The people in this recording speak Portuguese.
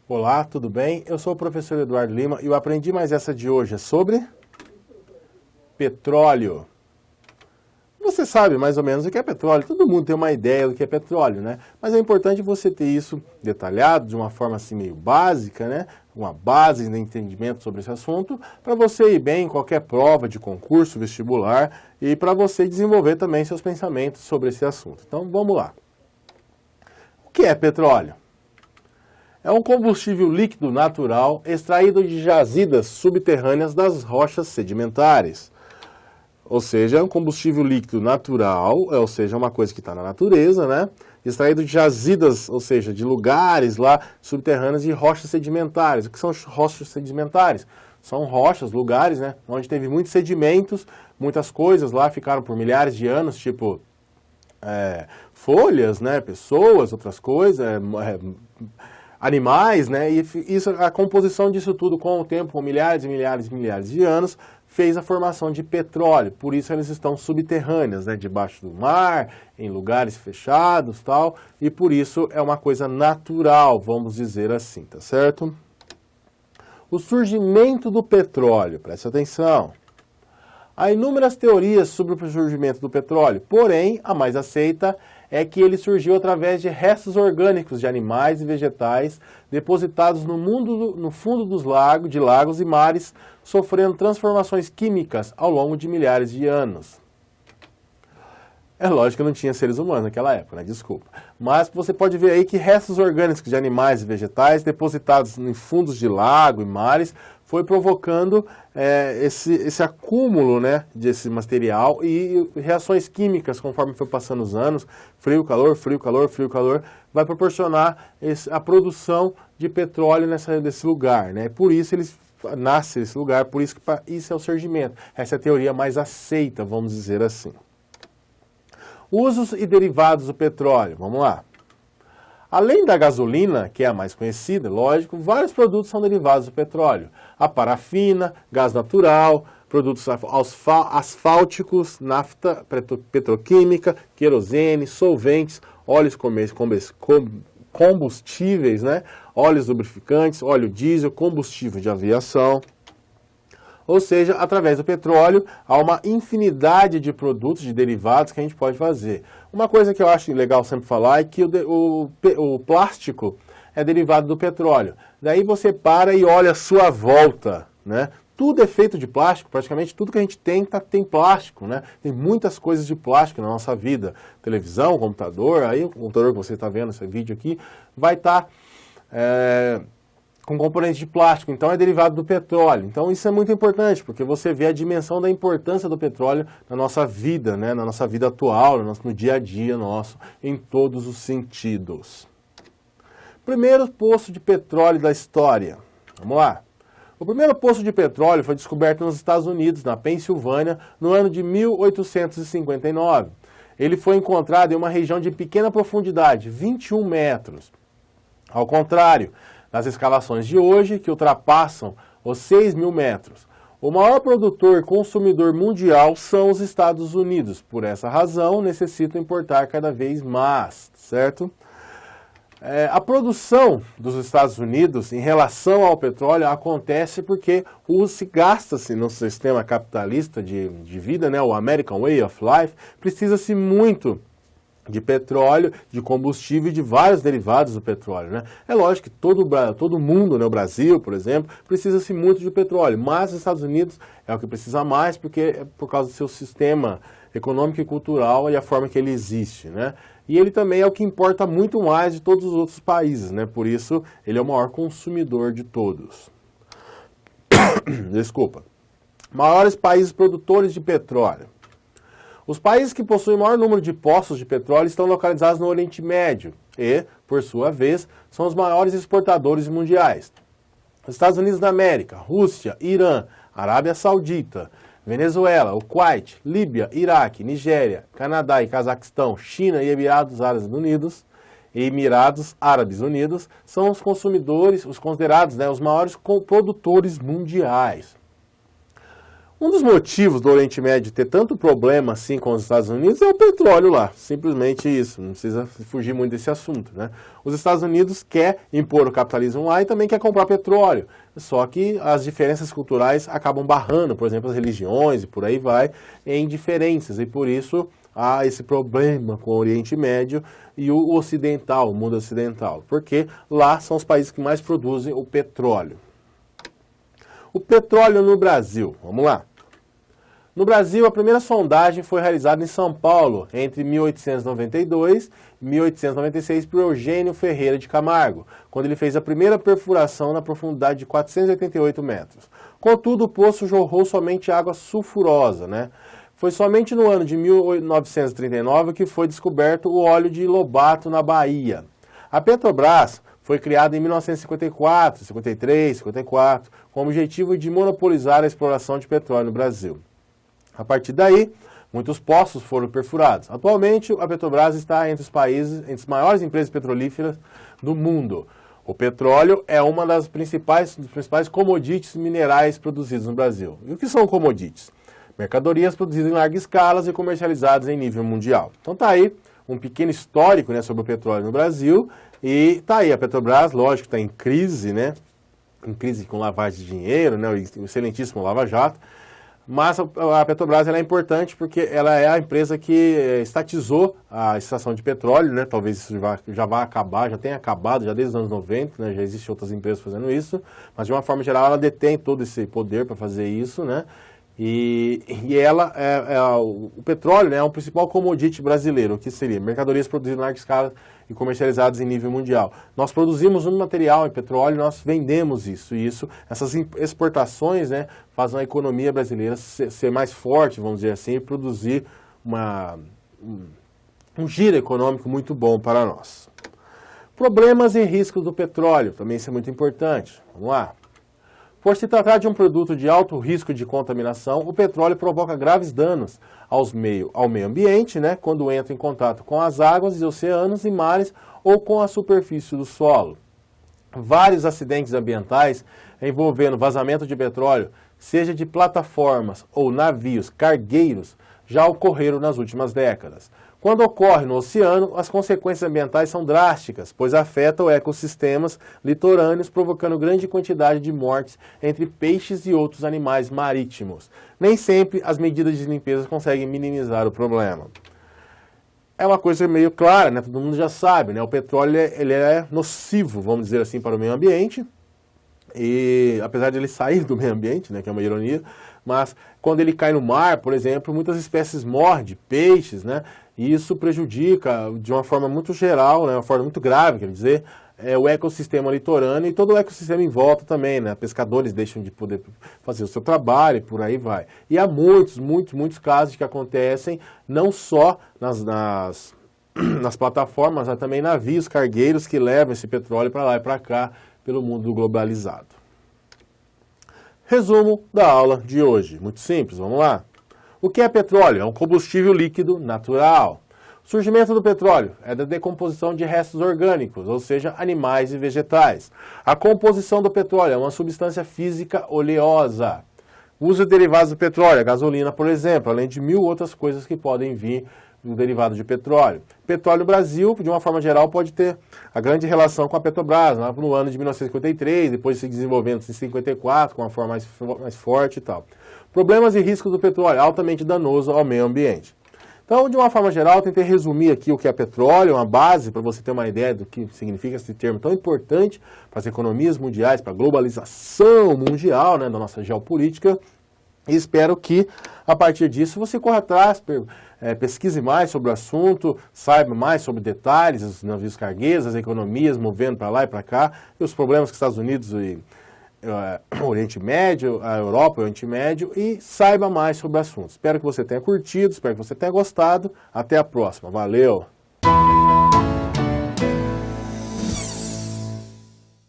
Olá, tudo bem? Eu sou o professor Eduardo Lima e o Aprendi Mais Essa de hoje é sobre petróleo. Você sabe mais ou menos o que é petróleo, todo mundo tem uma ideia do que é petróleo, né? Mas é importante você ter isso detalhado, de uma forma assim meio básica, né? Uma base de entendimento sobre esse assunto, para você ir bem em qualquer prova de concurso, vestibular, e para você desenvolver também seus pensamentos sobre esse assunto. Então, vamos lá. O que é petróleo? É um combustível líquido natural extraído de jazidas subterrâneas das rochas sedimentares. Ou seja, é um combustível líquido natural, ou seja, uma coisa que está na natureza, né? Extraído de jazidas, ou seja, de lugares lá subterrâneos e rochas sedimentares. O que são rochas sedimentares? São rochas, lugares, né? Onde teve muitos sedimentos, muitas coisas lá ficaram por milhares de anos, tipo folhas, né? Pessoas, outras coisas, animais, né? E isso, a composição disso tudo com o tempo, com milhares e milhares e milhares de anos, fez a formação de petróleo. Por isso elas estão subterrâneas, né? Debaixo do mar, em lugares fechados, tal. E por isso é uma coisa natural, vamos dizer assim, tá certo? O surgimento do petróleo, preste atenção. Há inúmeras teorias sobre o surgimento do petróleo, porém, a mais aceita é que ele surgiu através de restos orgânicos de animais e vegetais depositados no fundo dos lagos e mares, sofrendo transformações químicas ao longo de milhares de anos. É lógico que não tinha seres humanos naquela época, né? Desculpa. Mas você pode ver aí que restos orgânicos de animais e vegetais depositados em fundos de lago e mares foi provocando esse acúmulo, né, desse material e reações químicas conforme foi passando os anos, frio, calor, frio, calor, frio, calor, vai proporcionar a produção de petróleo nesse lugar, né? Por isso eles nasce esse lugar, por isso que isso é o surgimento. Essa é a teoria mais aceita, vamos dizer assim. Usos e derivados do petróleo, vamos lá. Além da gasolina, que é a mais conhecida, lógico, vários produtos são derivados do petróleo. A parafina, gás natural, produtos asfálticos, nafta petroquímica, querosene, solventes, óleos combustíveis, né? Óleos lubrificantes, óleo diesel, combustível de aviação. Ou seja, através do petróleo, há uma infinidade de produtos, de derivados que a gente pode fazer. Uma coisa que eu acho legal sempre falar é que o plástico é derivado do petróleo. Daí você para e olha a sua volta, né? Tudo é feito de plástico, praticamente tudo que a gente tem plástico, né? Tem muitas coisas de plástico na nossa vida. Televisão, computador, aí o computador que você está vendo esse vídeo aqui, vai estar com componentes de plástico, então é derivado do petróleo. Então isso é muito importante, porque você vê a dimensão da importância do petróleo na nossa vida, né? Na nossa vida atual, no dia a dia nosso, em todos os sentidos. Primeiro poço de petróleo da história. Vamos lá. O primeiro poço de petróleo foi descoberto nos Estados Unidos, na Pensilvânia, no ano de 1859. Ele foi encontrado em uma região de pequena profundidade, 21 metros. Ao contrário das escavações de hoje, que ultrapassam os 6.000 metros. O maior produtor e consumidor mundial são os Estados Unidos. Por essa razão, necessitam importar cada vez mais, certo? A produção dos Estados Unidos em relação ao petróleo acontece porque se gasta-se no sistema capitalista de vida, né, o American Way of Life, precisa-se muito de petróleo, de combustível e de vários derivados do petróleo, né? É lógico que todo mundo, né, o Brasil, por exemplo, precisa-se muito de petróleo, mas os Estados Unidos é o que precisa mais porque é por causa do seu sistema econômico e cultural e a forma que ele existe, né? E ele também é o que importa muito mais de todos os outros países, né? Por isso, ele é o maior consumidor de todos. Desculpa. Maiores países produtores de petróleo. Os países que possuem o maior número de poços de petróleo estão localizados no Oriente Médio e, por sua vez, são os maiores exportadores mundiais. Os Estados Unidos da América, Rússia, Irã, Arábia Saudita, Venezuela, o Kuwait, Líbia, Iraque, Nigéria, Canadá e Cazaquistão, China e Emirados Árabes Unidos são os consumidores, os considerados, né, os maiores produtores mundiais. Um dos motivos do Oriente Médio ter tanto problema assim com os Estados Unidos é o petróleo lá, simplesmente isso, não precisa fugir muito desse assunto, né? Os Estados Unidos quer impor o capitalismo lá e também quer comprar petróleo, só que as diferenças culturais acabam barrando, por exemplo, as religiões e por aí vai, em diferenças, e por isso há esse problema com o Oriente Médio e o ocidental, o mundo ocidental, porque lá são os países que mais produzem o petróleo. O petróleo no Brasil, vamos lá. No Brasil, a primeira sondagem foi realizada em São Paulo, entre 1892 e 1896, por Eugênio Ferreira de Camargo, quando ele fez a primeira perfuração na profundidade de 488 metros. Contudo, o poço jorrou somente água sulfurosa, né? Foi somente no ano de 1939 que foi descoberto o óleo de Lobato na Bahia. A Petrobras foi criada em 1954, 53, 54, com o objetivo de monopolizar a exploração de petróleo no Brasil. A partir daí, muitos poços foram perfurados. Atualmente, a Petrobras está entre as maiores empresas petrolíferas do mundo. O petróleo é uma dos principais commodities minerais produzidos no Brasil. E o que são commodities? Mercadorias produzidas em larga escala e comercializadas em nível mundial. Então está aí um pequeno histórico, né, sobre o petróleo no Brasil. E está aí a Petrobras, lógico, está em crise, né? Em crise com lavagem de dinheiro, né? O excelentíssimo Lava Jato. Mas a Petrobras ela é importante porque ela é a empresa que estatizou a extração de petróleo, né? Talvez isso já vá acabar, já tenha acabado, já desde os anos 90, né? Já existem outras empresas fazendo isso, mas de uma forma geral ela detém todo esse poder para fazer isso, né? E ela, o petróleo, né, é o principal commodity brasileiro, que seria mercadorias produzidas em larga escala e comercializadas em nível mundial. Nós produzimos um material em petróleo, nós vendemos isso, e essas exportações, né, fazem a economia brasileira ser mais forte, vamos dizer assim, e produzir um giro econômico muito bom para nós. Problemas e riscos do petróleo, também isso é muito importante. Vamos lá. Por se tratar de um produto de alto risco de contaminação, o petróleo provoca graves danos ao meio ambiente, né, quando entra em contato com as águas e oceanos e mares ou com a superfície do solo. Vários acidentes ambientais envolvendo vazamento de petróleo, seja de plataformas ou navios cargueiros, já ocorreram nas últimas décadas. Quando ocorre no oceano, as consequências ambientais são drásticas, pois afetam ecossistemas litorâneos, provocando grande quantidade de mortes entre peixes e outros animais marítimos. Nem sempre as medidas de limpeza conseguem minimizar o problema. É uma coisa meio clara, né? Todo mundo já sabe, né? O petróleo ele é nocivo, vamos dizer assim, para o meio ambiente. E apesar de ele sair do meio ambiente, né, que é uma ironia, mas quando ele cai no mar, por exemplo, muitas espécies morrem de peixes, né? E isso prejudica de uma forma muito geral, né, uma forma muito grave, quer dizer, o ecossistema litorâneo e todo o ecossistema em volta também, né? Pescadores deixam de poder fazer o seu trabalho e por aí vai. E há muitos casos que acontecem não só nas plataformas, mas também navios cargueiros que levam esse petróleo para lá e para cá pelo mundo globalizado. Resumo da aula de hoje. Muito simples, vamos lá. O que é petróleo? É um combustível líquido natural. O surgimento do petróleo é da decomposição de restos orgânicos, ou seja, animais e vegetais. A composição do petróleo é uma substância física oleosa. O uso de derivados do petróleo, a gasolina, por exemplo, além de 1000 outras coisas que podem vir no derivado de petróleo. Petróleo no Brasil, de uma forma geral, pode ter a grande relação com a Petrobras, lá no ano de 1953, depois se desenvolvendo em 54, com uma forma mais forte e tal. Problemas e riscos do petróleo, altamente danoso ao meio ambiente. Então, de uma forma geral, tentei resumir aqui o que é petróleo, uma base para você ter uma ideia do que significa esse termo tão importante para as economias mundiais, para a globalização mundial, né, da nossa geopolítica. E espero que, a partir disso, você corra atrás, pesquise mais sobre o assunto, saiba mais sobre detalhes, os navios cargueiros, as economias movendo para lá e para cá, e os problemas que os Estados Unidos e o Oriente Médio, a Europa e o Oriente Médio, e saiba mais sobre o assunto. Espero que você tenha curtido, espero que você tenha gostado. Até a próxima. Valeu!